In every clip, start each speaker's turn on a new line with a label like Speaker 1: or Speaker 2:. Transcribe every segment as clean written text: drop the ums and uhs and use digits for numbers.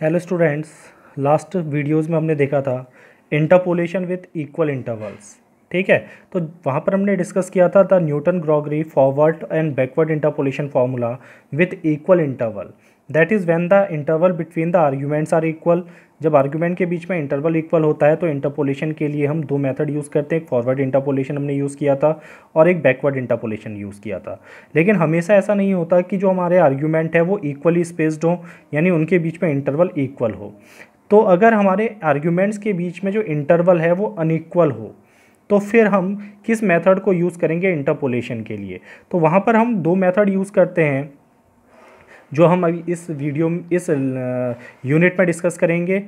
Speaker 1: Hello students. Last videos में हमने देखा था इंटरपोलेशन विथ इक्वल इंटरवल्स। ठीक है, तो वहाँ पर हमने डिस्कस किया था the Newton Gregory forward and backward interpolation formula with equal interval. That is when the interval between the arguments are equal. जब आर्ग्यूमेंट के बीच में इंटरवल इक्वल होता है तो इंटरपोलेशन के लिए हम दो मेथड यूज़ करते हैं। एक फॉरवर्ड इंटरपोलेशन हमने यूज़ किया था और एक बैकवर्ड इंटरपोलेशन यूज़ किया था। लेकिन हमेशा ऐसा नहीं होता कि जो हमारे आर्ग्यूमेंट है वो इक्वली स्पेस्ड हो, यानी उनके बीच में इंटरवल इक्वल हो। तो अगर हमारे आर्ग्यूमेंट्स के बीच में जो इंटरवल है वो अनइक्वल हो तो फिर हम किस मेथड को यूज़ करेंगे इंटरपोलेशन के लिए। तो वहाँ पर हम दो मेथड यूज़ करते हैं जो हम अभी इस यूनिट में डिस्कस करेंगे।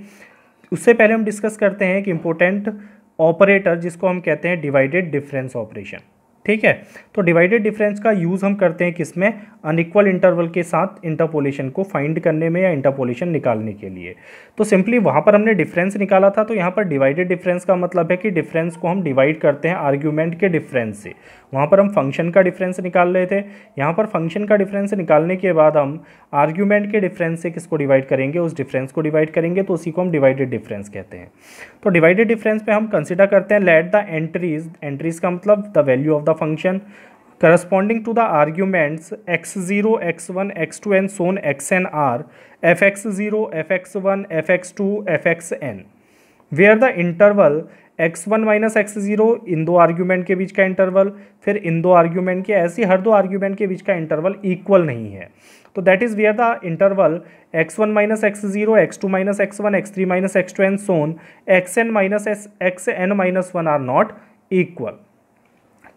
Speaker 1: उससे पहले हम डिस्कस करते हैं कि इम्पोर्टेंट ऑपरेटर जिसको हम कहते हैं डिवाइडेड डिफरेंस ऑपरेशन। ठीक है, तो डिवाइडेड डिफरेंस का यूज़ हम करते हैं किसमें, अनइक्वल इंटरवल के साथ इंटरपोलेशन को फाइंड करने में या इंटरपोलेशन निकालने के लिए। तो सिंपली वहाँ पर हमने डिफरेंस निकाला था, तो यहाँ पर डिवाइडेड डिफरेंस का मतलब है कि डिफरेंस को हम डिवाइड करते हैं आर्ग्यूमेंट के डिफरेंस से। वहाँ पर हम फंक्शन का डिफरेंस निकाल रहे थे, यहाँ पर फंक्शन का डिफरेंस निकालने के बाद हम आर्ग्यूमेंट के डिफरेंस से किसको डिवाइड करेंगे, उस डिफरेंस को डिवाइड करेंगे, तो उसी को हम डिवाइडेड डिफरेंस कहते हैं। तो डिवाइडेड डिफरेंस पे हम कंसिडर करते हैं लेट द एंट्रीज का मतलब the value of the function corresponding to the arguments x0, x1, x2 and so on xn are fx0, fx1, fx2, fxn, where the interval x1 minus x0 इन दो argument के बीच का interval, फिर इन दो argument के, ऐसे हर दो आर्ग्यूमेंट के बीच का इंटरवल इक्वल नहीं है। तो that is where the interval x1 minus x0, x2 minus x1, x3 minus x2 and so on xn minus xn minus 1 are not equal.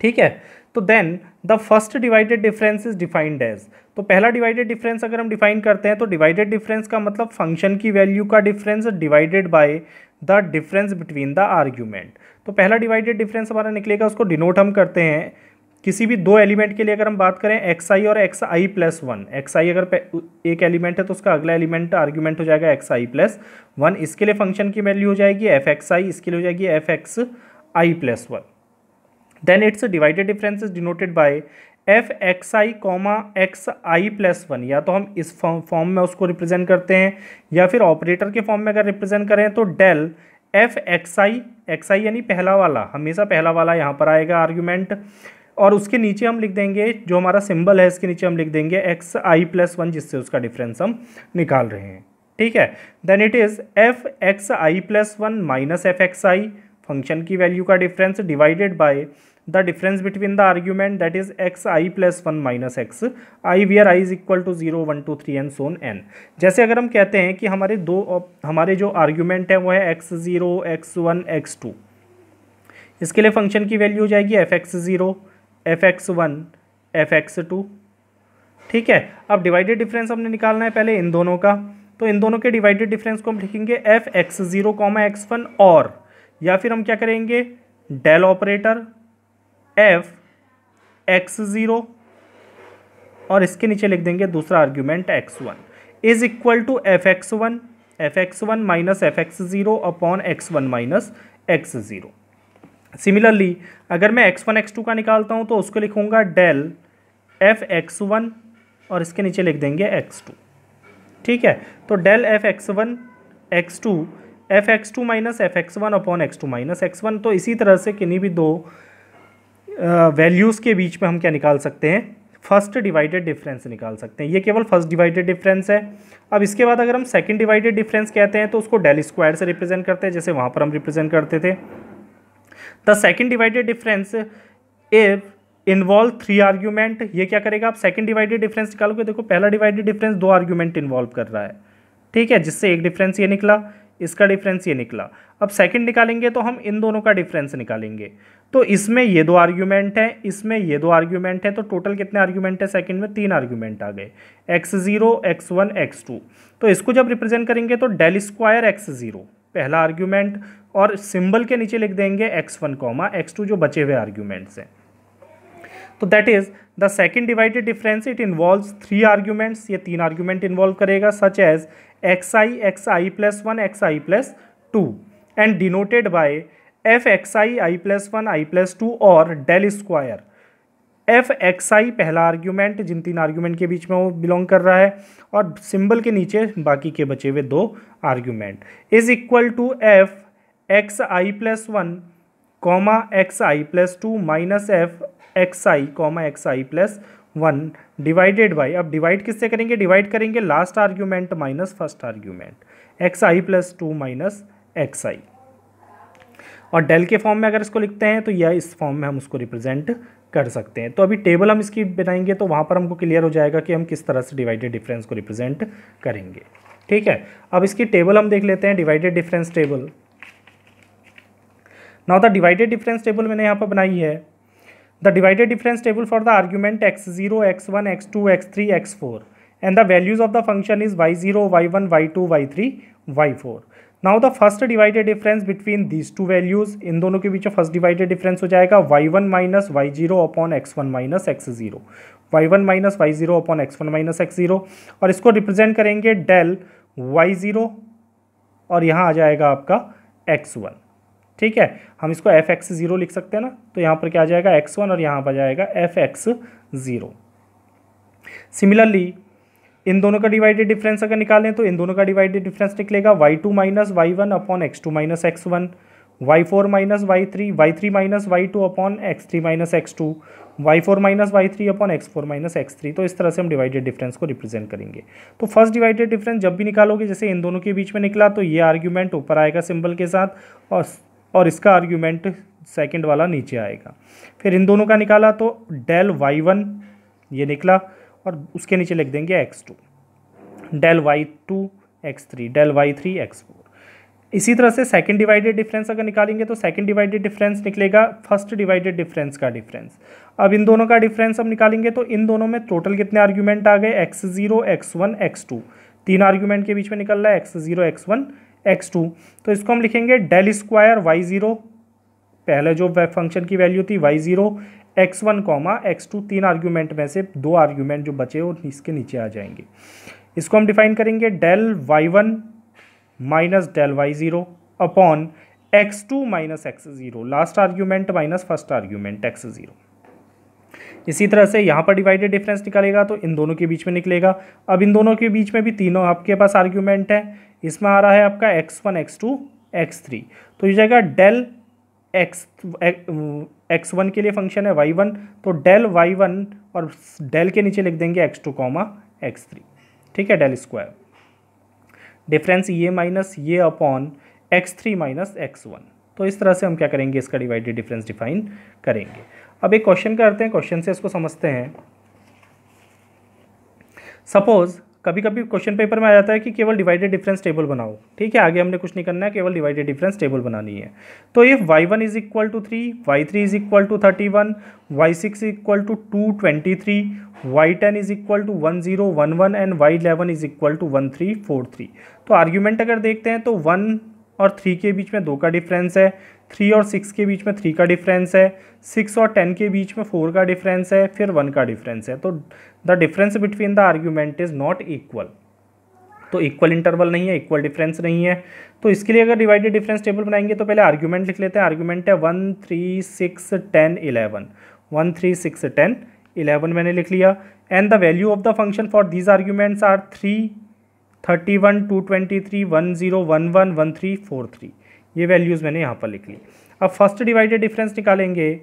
Speaker 1: ठीक है, तो then the first divided difference is defined as, तो पहला divided difference अगर हम define करते हैं तो डिवाइडेड डिफरेंस का मतलब फंक्शन की वैल्यू का difference divided by the difference between the argument. तो पहला डिवाइडेड डिफरेंस हमारा निकलेगा, उसको डिनोट हम करते हैं किसी भी दो एलिमेंट के लिए। अगर हम बात करें xi और xi प्लस 1, xi अगर एक एलिमेंट है तो उसका अगला एलिमेंट आर्ग्यूमेंट हो जाएगा xi प्लस 1, इसके लिए फंक्शन की वैल्यू हो जाएगी fxi, इसके लिए हो जाएगी fxi plus 1। then its divided difference is denoted by fxi, xi plus 1। या तो हम इस फॉर्म में उसको रिप्रेजेंट करते हैं या फिर ऑपरेटर के फॉर्म में अगर रिप्रेजेंट करें तो डेल fxi, xi यानी पहला वाला, हमेशा पहला वाला यहाँ पर आएगा आर्ग्यूमेंट, और उसके नीचे हम लिख देंगे जो हमारा सिंबल है, इसके नीचे हम लिख देंगे xi प्लस 1 जिससे उसका डिफरेंस हम निकाल रहे हैं। ठीक है, then it is fxi plus 1 minus fxi, function की वैल्यू का difference, divided by the difference between the argument that is xi plus 1 minus xi, where i is equal to 0, 1, 2, 3 and so on n। जैसे अगर हम कहते हैं कि हमारे जो आर्ग्यूमेंट है वो है x0, x1, x2, इसके लिए फंक्शन की वैल्यू हो जाएगी fx0, fx1, fx2। ठीक है, अब डिवाइडेड डिफरेंस हमने निकालना है पहले इन दोनों का, तो इन दोनों के डिवाइडेड डिफरेंस को हम लिखेंगे fx0, x1, और या फिर हम क्या करेंगे डेल ऑपरेटर fx0 और इसके नीचे लिख देंगे दूसरा argument x1 is equal to fx1 minus fx0 upon x1 minus x0। Similarly अगर मैं x1 x2 का निकालता हूं तो उसको लिखूंगा डेल fx1 और इसके नीचे लिख देंगे x2। ठीक है, तो del fx1 x2 fx2 minus fx1 upon x2 minus x1। तो इसी तरह से किन्हीं भी दो वैल्यूज़ के बीच में हम क्या निकाल सकते हैं, फर्स्ट डिवाइडेड डिफरेंस निकाल सकते हैं। ये केवल फर्स्ट डिवाइडेड डिफरेंस है। अब इसके बाद अगर हम सेकंड डिवाइडेड डिफरेंस कहते हैं तो उसको डेल स्क्वायर से रिप्रेजेंट करते हैं, जैसे वहाँ पर हम रिप्रेजेंट करते थे। The second divided difference if involve 3 argument, ये क्या करेगा, आप सेकंड डिवाइडेड डिफरेंस निकालोगे, देखो पहला डिवाइडेड डिफरेंस 2 आर्ग्यूमेंट इन्वॉल्व कर रहा है। ठीक है, जिससे एक डिफरेंस ये निकला, इसका डिफरेंस ये निकला। अब सेकंड निकालेंगे तो हम इन दोनों का डिफरेंस निकालेंगे, तो इसमें ये 2 आर्ग्यूमेंट हैं, इसमें ये 2 आर्ग्यूमेंट हैं, तो टोटल कितने आर्ग्यूमेंट है सेकंड में, 3 आर्ग्यूमेंट आ गए, x0, x1, x2। तो इसको जब रिप्रेजेंट करेंगे तो डेल स्क्वायर x0 पहला आर्ग्यूमेंट और सिंबल के नीचे लिख देंगे x1, x2 जो बचे हुए आर्ग्यूमेंट्स हैं। तो that is the second divided difference, it involves 3 arguments, ये 3 आर्ग्यूमेंट इन्वॉल्व करेगा, such as xi plus 1, xi plus 2 and denoted by fxi, i plus 1, i plus 2 और del square f x i पहला argument जिन तीन argument के बीच में वो belong कर रहा है, और सिंबल के नीचे बाकी के बचे हुए दो argument, is equal to f x i plus one comma x i plus two minus f x i comma x i plus one divided by, अब डिवाइड किससे करेंगे, डिवाइड करेंगे last argument minus first argument, x i plus two minus x i, और del के form में अगर इसको लिखते हैं तो यह इस फॉर्म में हम उसको रिप्रेजेंट कर सकते हैं। तो अभी टेबल हम इसकी बनाएंगे तो वहाँ पर हमको क्लियर हो जाएगा कि हम किस तरह से डिवाइडेड डिफरेंस को रिप्रेजेंट करेंगे। ठीक है, अब इसकी टेबल हम देख लेते हैं, divided difference table. Now the divided difference table मैंने यहाँ पर बनाई है। The divided difference table for the argument x0, x1, x2, x3, x4 and the values of the function is y0, y1, y2, y3, y4. Now the first divided difference between these two values, इन दोनों के बीच में first divided difference हो जाएगा y1 minus y0 upon x1 minus x0, y1 minus y0 upon x1 minus x0, और इसको represent करेंगे del y0 और यहाँ आ जाएगा आपका x1। ठीक है, हम इसको एफ एक्स ज़ीरो लिख सकते हैं ना, तो यहाँ पर क्या आ जाएगा x1 और यहाँ पर जाएगा F x zero. Similarly in दोनों का डिवाइडेड डिफरेंस अगर निकालें तो इन दोनों का डिवाइडेड डिफरेंस निकलेगा y2 minus y1 upon x2 minus x1, y4 minus y3, y3 minus y2 upon x3 minus x2, y4 minus y3 upon x4 minus x3। तो इस तरह से हम डिवाइडेड डिफरेंस को रिप्रेजेंट करेंगे। तो फर्स्ट डिवाइडेड डिफरेंस जब भी निकालोगे, जैसे इन दोनों के बीच में निकला तो ये आर्ग्यूमेंट ऊपर आएगा सिंबल के साथ, और इसका आर्ग्यूमेंट सेकंड वाला नीचे आएगा। फिर इन दोनों का निकाला तो डेल y1 ये निकला और उसके नीचे लिख देंगे x2, del y2 x3, del y3 x4। इसी तरह से सेकंड डिवाइडेड डिफरेंस अगर निकालेंगे तो सेकंड डिवाइडेड डिफरेंस निकलेगा फर्स्ट डिवाइडेड डिफरेंस का डिफरेंस। अब इन दोनों का डिफरेंस हम निकालेंगे तो इन दोनों में टोटल कितने आर्ग्यूमेंट आ गए, x0, x1, x2, तीन आर्ग्यूमेंट के बीच में निकल रहा है x0, x1, x2। तो इसको हम लिखेंगे डेल स्क्वायर y0, पहले जो फंक्शन की वैल्यू थी y0, x1 कॉमा x2, तीन आर्ग्यूमेंट में से दो आर्ग्यूमेंट जो बचे और इसके नीचे आ जाएंगे। इसको हम डिफाइन करेंगे del y1 minus del y0 upon x2 minus x0, last argument minus first argument x0। इसी तरह से यहाँ पर डिवाइडेड डिफरेंस निकालेगा तो इन दोनों के बीच में निकलेगा। अब इन दोनों के बीच में भी तीनों आपके पास आर्ग्यूमेंट है, इसमें आ रहा है आपका x1, x2, x3, तो ये जाएगा डेल x1 के लिए फंक्शन है y1, तो डेल y1 और डेल के नीचे लिख देंगे x2 कॉमा x3। ठीक है, डेल स्क्वायर डिफरेंस ये माइनस ये अपॉन x3 माइनस x1। तो इस तरह से हम क्या करेंगे, इसका डिवाइडेड डिफरेंस डिफाइन करेंगे। अब एक क्वेश्चन करते हैं, क्वेश्चन से इसको समझते हैं। सपोज कभी कभी क्वेश्चन पेपर में आ जाता है कि केवल डिवाइडेड डिफरेंस टेबल बनाओ। ठीक है, आगे हमने कुछ नहीं करना है, केवल डिवाइडेड डिफरेंस टेबल बनानी है। तो if y1 is equal to 3, y3 is equal to 31, y6 is equal to 223, y10 is equal to 1011 and y11 is equal to 1343। तो आर्ग्यूमेंट अगर देखते हैं तो 1 और 3 के बीच में 2 का डिफरेंस है, 3 और 6 के बीच में 3 का डिफरेंस है, 6 और 10 के बीच में 4 का डिफरेंस है, फिर 1 का डिफरेंस है। तो the difference between the argument is not equal, तो इक्वल इंटरवल नहीं है, इक्वल डिफरेंस नहीं है। तो इसके लिए अगर डिवाइडेड डिफरेंस टेबल बनाएंगे तो पहले आर्ग्यूमेंट लिख लेते हैं। आर्ग्यूमेंट है 1, 3, 6, 10, 11, 1, 3, 6, 10, 11 मैंने लिख लिया। And the value of the function for these arguments are 3, 31, 223, 1011, 1343। ये वैल्यूज़ मैंने यहाँ पर लिख ली। अब फर्स्ट डिवाइडेड डिफरेंस निकालेंगे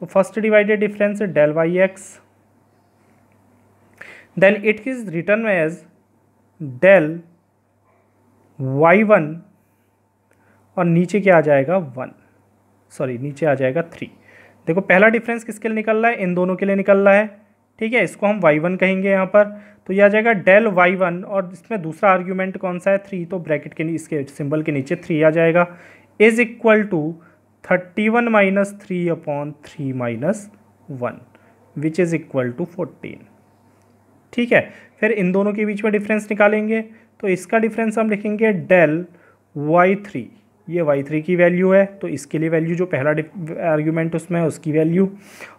Speaker 1: तो फर्स्ट डिवाइडेड डिफरेंस है del y x, then it is written as del y1 और नीचे क्या आ जाएगा 1, सॉरी नीचे आ जाएगा 3। देखो पहला डिफरेंस किसके लिए निकल रहा है, इन दोनों के लिए निकल रहा है। ठीक है, इसको हम y1 कहेंगे यहाँ पर, तो यह आ जाएगा डेल y1 और इसमें दूसरा आर्ग्यूमेंट कौन सा है 3, तो ब्रैकेट के इसके सिंबल के नीचे 3 आ जाएगा, is equal to 31 minus 3 upon 3 minus 1 which is equal to 14। ठीक है, फिर इन दोनों के बीच में डिफरेंस निकालेंगे तो इसका डिफरेंस हम लिखेंगे डेल y3, ये y3 की वैल्यू है तो इसके लिए वैल्यू जो पहला आर्ग्यूमेंट उसमें है उसकी वैल्यू,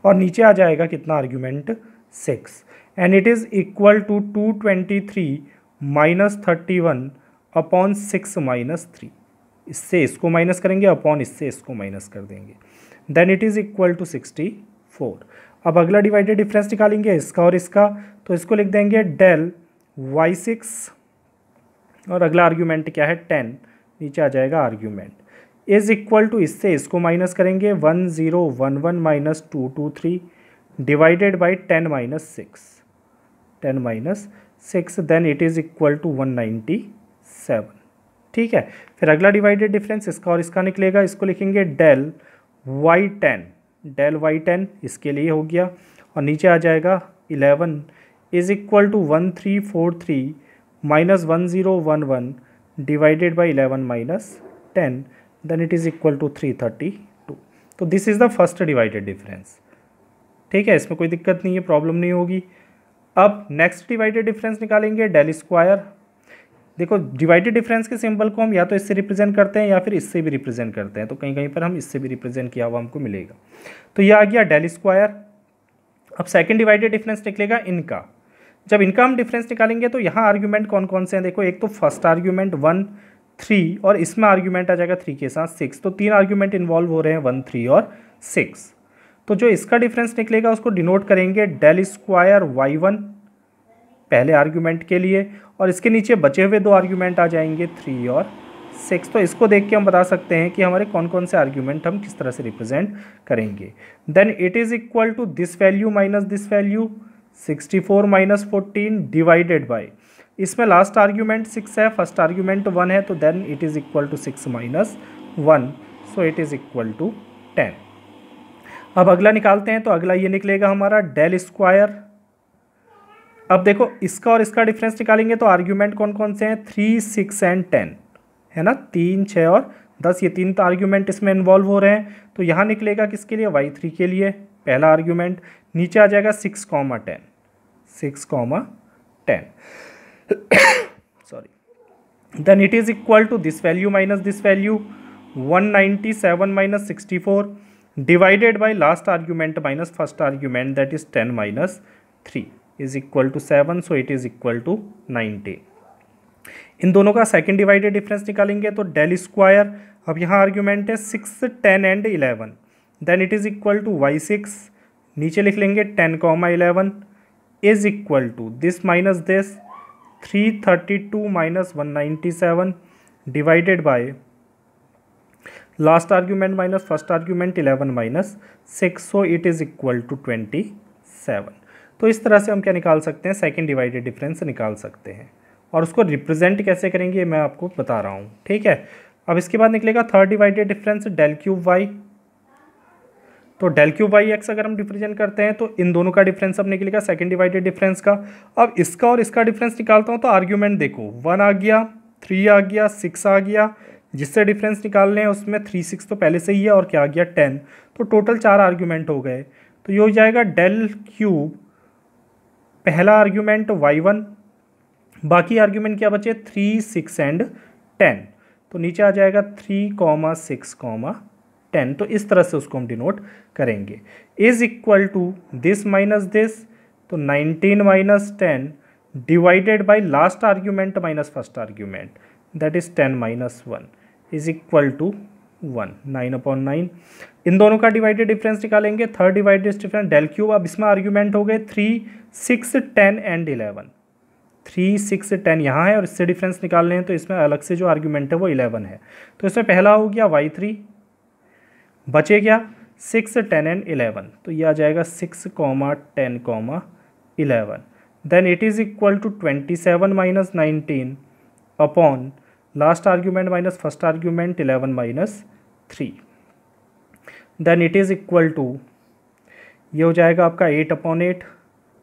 Speaker 1: और नीचे आ जाएगा कितना argument 6, and it is equal to 223 minus 31 upon 6 minus 3। इससे इसको माइनस करेंगे अपॉन इससे इसको माइनस कर देंगे, then it is equal to 64। अब अगला डिवाइडेड डिफरेंस निकालेंगे इसका और इसका, तो इसको लिख देंगे डेल y6 और अगला आर्ग्यूमेंट क्या है 10, नीचे आ जाएगा आर्ग्यूमेंट इज इक्वल टू, इससे इसको माइनस करेंगे 1011 minus 223 divided by 10 minus 6 then it is equal to 197। ठीक है, फिर अगला डिवाइडेड डिफरेंस इसका और इसका निकलेगा, इसको लिखेंगे डेल y10 इसके लिए हो गया और नीचे आ जाएगा 11 is equal to 1343 minus 1011 divided by 11 minus 10 then it is equal to 332। तो this is the first divided difference. ठीक है, इसमें कोई दिक्कत नहीं है, प्रॉब्लम नहीं होगी। अब नेक्स्ट डिवाइडेड डिफरेंस निकालेंगे डेल स्क्वायर। देखो डिवाइडेड डिफरेंस के सिंबल को हम या तो इससे रिप्रेजेंट करते हैं या फिर इससे भी रिप्रेजेंट करते हैं, तो कहीं कहीं पर हम इससे भी रिप्रेजेंट किया हुआ हमको मिलेगा। तो ये आ गया डेल स्क्वायर। अब सेकंड डिवाइडेड डिफरेंस निकलेगा इनका। जब इनका हम डिफरेंस निकालेंगे तो यहाँ आर्ग्यूमेंट कौन कौन से हैं, देखो एक तो फर्स्ट आर्ग्यूमेंट 1 3 और इसमें आर्ग्यूमेंट आ जाएगा 3 के साथ 6, तो 3 आर्ग्यूमेंट इन्वॉल्व हो रहे हैं 1 3 और 6। तो जो इसका डिफरेंस निकलेगा उसको डिनोट करेंगे डेल स्क्वायर y1 पहले आर्ग्यूमेंट के लिए, और इसके नीचे बचे हुए 2 आर्ग्यूमेंट आ जाएंगे 3 और 6। तो इसको देख के हम बता सकते हैं कि हमारे कौन कौन से आर्ग्यूमेंट हम किस तरह से रिप्रेजेंट करेंगे। Then it is equal to this value minus this value 64 minus 14 divided by, इसमें लास्ट आर्ग्यूमेंट 6 है, फर्स्ट आर्ग्यूमेंट 1 है, तो then it is equal to 6 minus 1, so it is equal to 10। अब अगला निकालते हैं, तो अगला ये निकलेगा हमारा डेल स्क्वायर। अब देखो इसका और इसका डिफरेंस निकालेंगे तो आर्ग्यूमेंट कौन कौन से हैं 3 6 एंड 10 है ना, 3 6 और 10 ये 3 आर्ग्यूमेंट इसमें इन्वॉल्व हो रहे हैं। तो यहाँ निकलेगा किसके लिए y3 के लिए पहला आर्ग्यूमेंट, नीचे आ जाएगा 6 10 sorry. Then it is equal to this value minus this value 197 minus 64 divided by last argument minus first argument that is 10 minus 3 is equal to 7, so it is equal to 90। इन दोनों का second divided difference निकालेंगे तो del square, अब यहाँ argument है 6 10 and 11, then it is equal to y6, नीचे लिख लेंगे 10 11 is equal to this minus this 332 minus 197 divided by last argument minus first argument 11 minus 6, so it is equal to 27। तो इस तरह से हम क्या निकाल सकते हैं, सेकंड डिवाइडेड डिफरेंस निकाल सकते हैं, और उसको रिप्रेजेंट कैसे करेंगे मैं आपको बता रहा हूँ। ठीक है, अब इसके बाद निकलेगा third divided difference del cube y. तो डेल क्यूब वाई एक्स अगर हम रिप्रेजेंट करते हैं तो इन दोनों का डिफरेंस अब निकलेगा सेकंड डिवाइडेड डिफरेंस का। अब इसका और इसका डिफरेंस निकालता हूँ तो आर्ग्यूमेंट देखो 1 आ गया, 3 आ गया, 6 आ गया, जिससे डिफरेंस निकालने हैं उसमें 3 6 तो पहले से ही है और क्या आ गया 10, तो टोटल 4 आर्ग्यूमेंट हो गए। तो ये हो जाएगा डेल क्यूब पहला आर्ग्यूमेंट y1, बाकी आर्ग्यूमेंट क्या बचे 3 6 एंड 10, तो नीचे आ जाएगा 3 6 10। तो इस तरह से उसको हम डिनोट करेंगे is equal to this minus this, तो 19 minus 10 divided by last argument minus first argument that is 10 minus 1 is equal to 1 9/9। इन दोनों का डिवाइडेड डिफरेंस निकालेंगे, third divided difference del cube. अब इसमें आर्ग्यूमेंट हो गए 3 6 10 एंड 11, 3 6 10 यहाँ है और इससे डिफरेंस निकालने हैं तो इसमें अलग से जो आर्ग्यूमेंट है वो 11 है। तो इसमें पहला हो गया y3, बचे क्या 6 10 एंड 11, तो ये आ जाएगा 6 10 11, then it is equal to 27 minus 19 upon last argument minus first argument 11 minus 3, then it is equal to ये हो जाएगा आपका 8/8,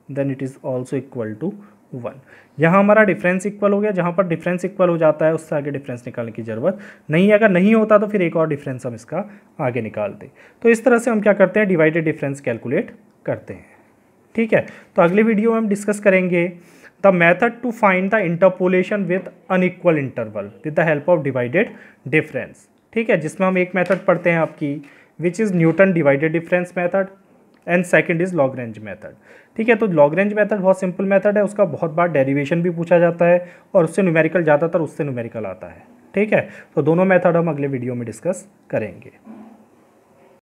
Speaker 1: then it is also equal to 1। यहाँ हमारा डिफरेंस इक्वल हो गया, जहाँ पर डिफरेंस इक्वल हो जाता है उससे आगे डिफरेंस निकालने की ज़रूरत नहीं है, अगर नहीं होता तो फिर एक और डिफरेंस हम इसका आगे निकालते। तो इस तरह से हम क्या करते हैं डिवाइडेड डिफरेंस कैलकुलेट करते हैं। ठीक है, तो अगले वीडियो में हम डिस्कस करेंगे the method to find the interpolation with unequal interval with the help of divided difference. ठीक है, जिसमें हम एक मेथड पढ़ते हैं आपकी which is Newton divided difference method and second is Lagrange method. ठीक है, तो लॉग्रेंज मेथड बहुत सिंपल मेथड है, उसका बहुत बार डेरिवेशन भी पूछा जाता है और उससे न्यूमेरिकल ज़्यादातर उससे न्यूमेरिकल आता है। ठीक है, तो दोनों मेथड हम अगले वीडियो में डिस्कस करेंगे।